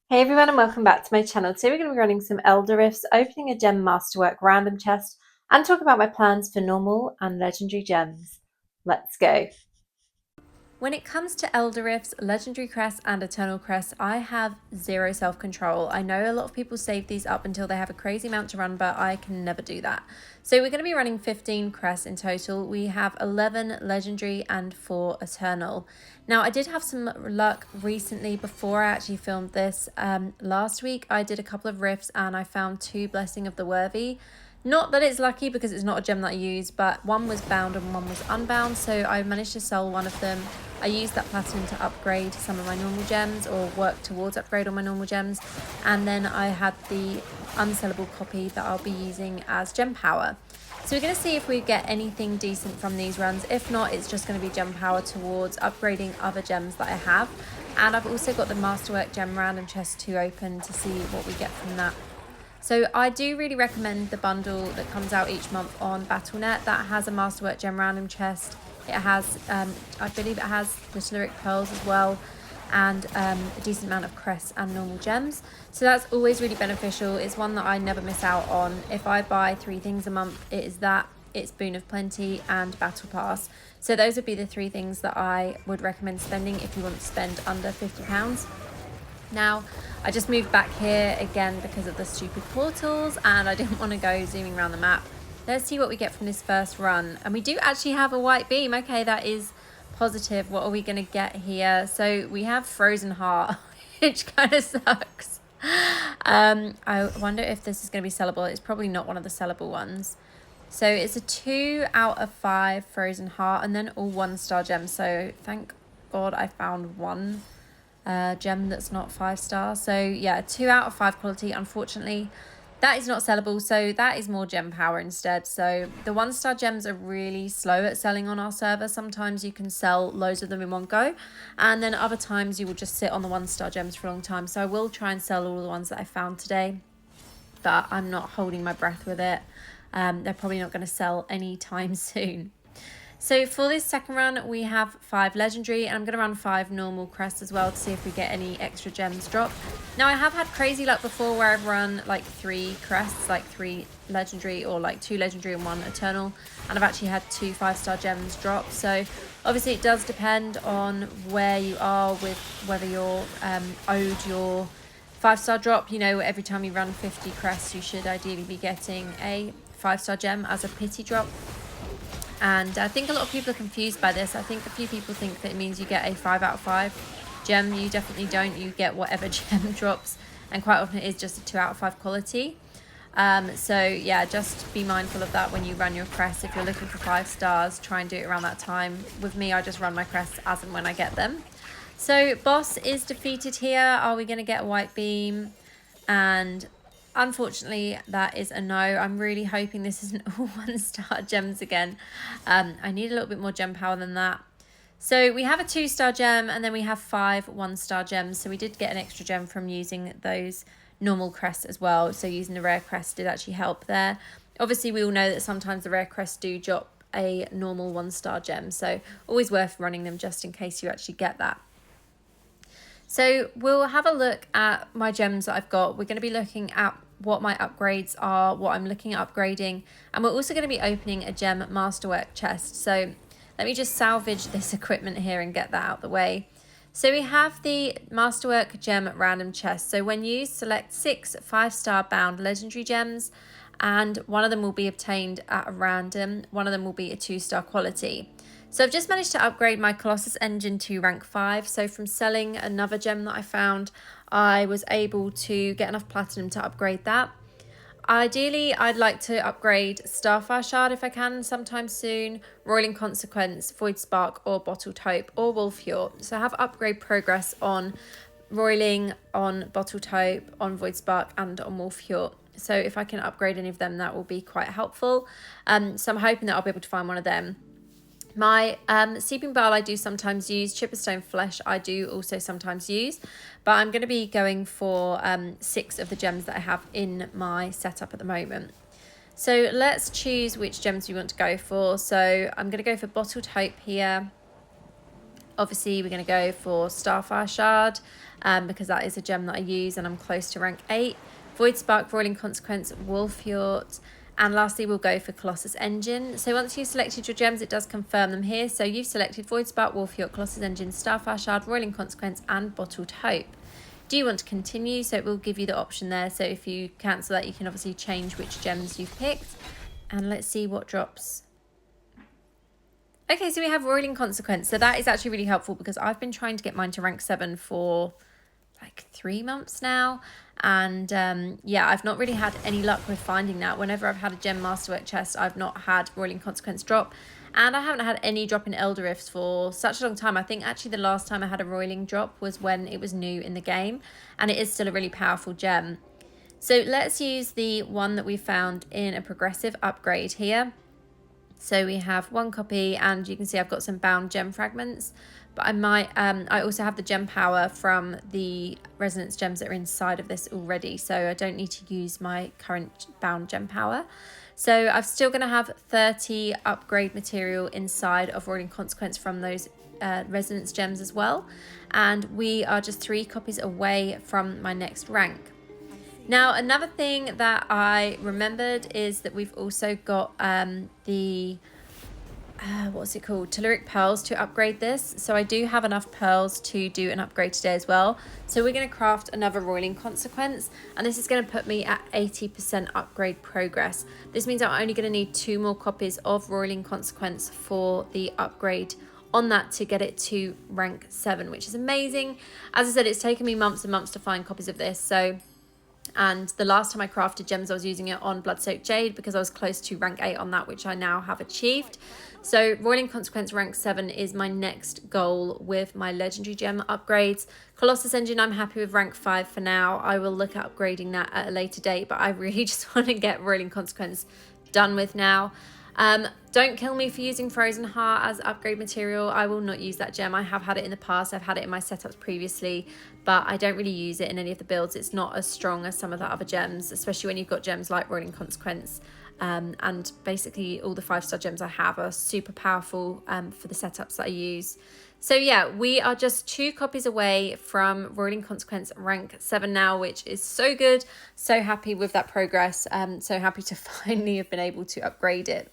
Hey everyone and welcome back to my channel. Today we're going to be running some Elder Rifts, opening a gem Masterwork random chest and talk about my plans for normal and legendary gems. Let's go. When it comes to Elder Rifts, Legendary Crests and Eternal Crests, I have zero self-control. I know a lot of people save these up until they have a crazy amount to run, but I can never do that. So we're going to be running 15 Crests in total. We have 11 Legendary and 4 Eternal. Now, I did have some luck recently before I actually filmed this. Last week, I did a couple of rifts and I found 2 Blessing of the Worthy. Not that it's lucky because it's not a gem that I use, but one was bound and one was unbound, so I managed to sell one of them. I used that platinum to upgrade some of my normal gems or work towards upgrade on my normal gems, and then I had the unsellable copy that I'll be using as gem power. So we're going to see if we get anything decent from these runs. If not, it's just going to be gem power towards upgrading other gems that I have. And I've also got the Masterwork gem random chest to open to see what we get from that. So I do really recommend the bundle that comes out each month on Battle.net that has a Masterwork gem random chest. It has, I believe it has the Lyric Pearls as well, and a decent amount of crests and normal gems. So that's always really beneficial. It's one that I never miss out on. If I buy 3 things a month, it is that, it's Boon of Plenty and Battle Pass. So those would be the 3 things that I would recommend spending if you want to spend under £50. Now, I just moved back here again because of the stupid portals and I didn't want to go zooming around the map. Let's see what we get from this first run. And we do actually have a white beam. Okay, that is positive. What are we going to get here? So we have Frozen Heart, which kind of sucks. I wonder if this is going to be sellable. It's probably not one of the sellable ones. So it's a 2 out of 5 Frozen Heart and then all 1-star gems. So thank God I found one gem that's not 5 stars. So yeah, 2 out of 5 quality. Unfortunately, that is not sellable, so that is more gem power instead. So the 1-star gems are really slow at selling on our server. Sometimes you can sell loads of them in one go, and then other times you will just sit on the 1-star gems for a long time. So I will try and sell all the ones that I found today, but I'm not holding my breath with it. They're probably not going to sell anytime soon. So for this second run, we have 5 legendary, and I'm going to run 5 normal crests as well to see if we get any extra gems drop. Now, I have had crazy luck before where I've run like 3 crests, like 3 legendary or like 2 legendary and 1 eternal, and I've actually had 2 5-star gems drop. So obviously it does depend on where you are with whether you're owed your 5-star drop. You know, every time you run 50 crests, you should ideally be getting a 5-star gem as a pity drop. And I think a lot of people are confused by this. I think a few people think that it means you get a 5 out of 5 gem. You definitely don't. You get whatever gem drops, and quite often it is just a 2 out of 5 quality. So yeah, just be mindful of that when you run your crests. If you're looking for 5 stars, try and do it around that time. With me, I just run my crests as and when I get them. So boss is defeated here. Are we going to get a white beam? And unfortunately, that is a no. I'm really hoping this isn't all 1-star gems again. I need a little bit more gem power than that. So we have a 2-star gem and then we have 5 1-star gems. So we did get an extra gem from using those normal crests as well. So using the rare crest did actually help there. Obviously, we all know that sometimes the rare crests do drop a normal 1-star gem. So always worth running them just in case you actually get that. So we'll have a look at my gems that I've got. We're going to be looking at what my upgrades are, what I'm looking at upgrading, and we're also going to be opening a gem Masterwork chest. So let me just salvage this equipment here and get that out of the way. So we have the Masterwork gem random chest. So when you select 6 5-star bound legendary gems, and one of them will be obtained at a random, one of them will be a 2-star quality. So I've just managed to upgrade my Colossus engine to rank 5. So from selling another gem that I found, I was able to get enough platinum to upgrade that. Ideally, I'd like to upgrade Starfire Shard if I can sometime soon, Roiling Consequence, Void Spark, or Bottled Hope, or Wolfjord. So I have upgrade progress on Roiling, on Bottled Hope, on Void Spark, and on Wolfjord. So if I can upgrade any of them, that will be quite helpful. So I'm hoping that I'll be able to find one of them. My Seeping Bile I do sometimes use, Chipperstone Flesh I do also sometimes use, but I'm going to be going for 6 of the gems that I have in my setup at the moment. So let's choose which gems we want to go for. So I'm going to go for Bottled Hope here. Obviously, we're going to go for Starfire Shard. because that is a gem that I use and I'm close to rank 8. Void Spark, Roiling Consequence, Wolfjort, and lastly we'll go for Colossus Engine. So once you've selected your gems, it does confirm them here. So you've selected Void Spark, Wolfjort, Colossus Engine, Starfire Shard, Roiling Consequence and Bottled Hope. Do you want to continue? So it will give you the option there. So if you cancel that, you can obviously change which gems you've picked. And let's see what drops. Okay, so we have Roiling Consequence. So that is actually really helpful because I've been trying to get mine to rank 7 for like 3 months now. And yeah, I've not really had any luck with finding that. Whenever I've had a gem Masterwork chest, I've not had Roiling Consequence drop. And I haven't had any drop in Elder Rifts for such a long time. I think actually the last time I had a Roiling drop was when it was new in the game. And it is still a really powerful gem. So let's use the one that we found in a progressive upgrade here. So we have 1 copy and you can see I've got some bound gem fragments. But I also have the gem power from the resonance gems that are inside of this already. So I don't need to use my current bound gem power. So I'm still going to have 30 upgrade material inside of Roiling Consequence from those resonance gems as well. And we are just 3 copies away from my next rank. Now, another thing that I remembered is that we've also got what's it called? Telluric Pearls to upgrade this. So I do have enough pearls to do an upgrade today as well. So we're going to craft another Roiling Consequence. And this is going to put me at 80% upgrade progress. This means I'm only going to need 2 more copies of Roiling Consequence for the upgrade on that to get it to rank 7, which is amazing. As I said, it's taken me months and months to find copies of this. And the last time I crafted gems, I was using it on Bloodsoaked Jade because I was close to rank 8 on that, which I now have achieved. So Roiling Consequence rank 7 is my next goal with my legendary gem upgrades. Colossus Engine, I'm happy with rank 5 for now. I will look at upgrading that at a later date, but I really just want to get Roiling Consequence done with now. Don't kill me for using Frozen Heart as upgrade material. I will not use that gem. I have had it in the past. I've had it in my setups previously, but I don't really use it in any of the builds. It's not as strong as some of the other gems, especially when you've got gems like Roiling Consequence. And basically all the 5-star gems I have are super powerful for the setups that I use. So yeah, we are just 2 copies away from Roiling Consequence rank 7 now, which is so good. So happy with that progress. So happy to finally have been able to upgrade it.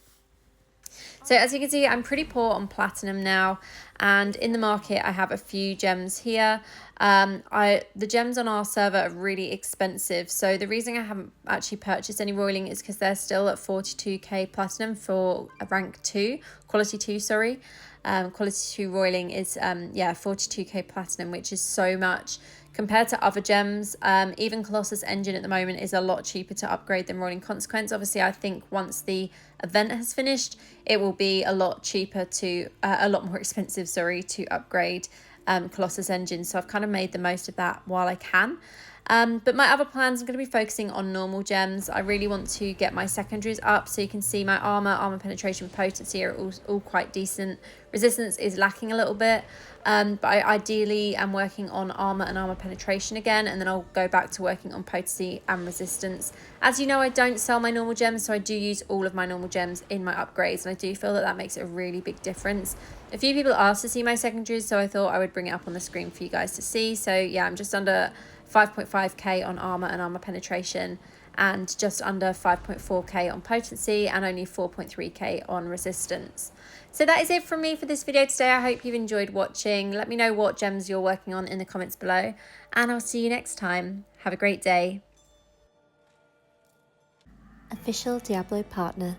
So as you can see, I'm pretty poor on platinum now, and in the market I have a few gems here. The gems on our server are really expensive, so the reason I haven't actually purchased any Roiling is because they're still at 42k platinum for a rank 2, quality 2, sorry. Quality 2 Roiling is 42k platinum, which is so much compared to other gems. Even Colossus Engine at the moment is a lot cheaper to upgrade than Roiling Consequence. Obviously, I think once the event has finished, it will be a lot cheaper to a lot more expensive, sorry, to upgrade Colossus Engine. So I've kind of made the most of that while I can. But my other plans, I'm going to be focusing on normal gems. I really want to get my secondaries up, so you can see my armor penetration, potency are all quite decent. Resistance is lacking a little bit, but I ideally am working on armor and armor penetration again, and then I'll go back to working on potency and resistance. As you know, I don't sell my normal gems, so I do use all of my normal gems in my upgrades, and I do feel that that makes a really big difference. A few people asked to see my secondaries, so I thought I would bring it up on the screen for you guys to see. So yeah, I'm just under 5.5k on armor and armor penetration, and just under 5.4k on potency, and only 4.3k on resistance. So that is it from me for this video today. I hope you've enjoyed watching. Let me know what gems you're working on in the comments below, and I'll see you next time. Have a great day. Official Diablo partner.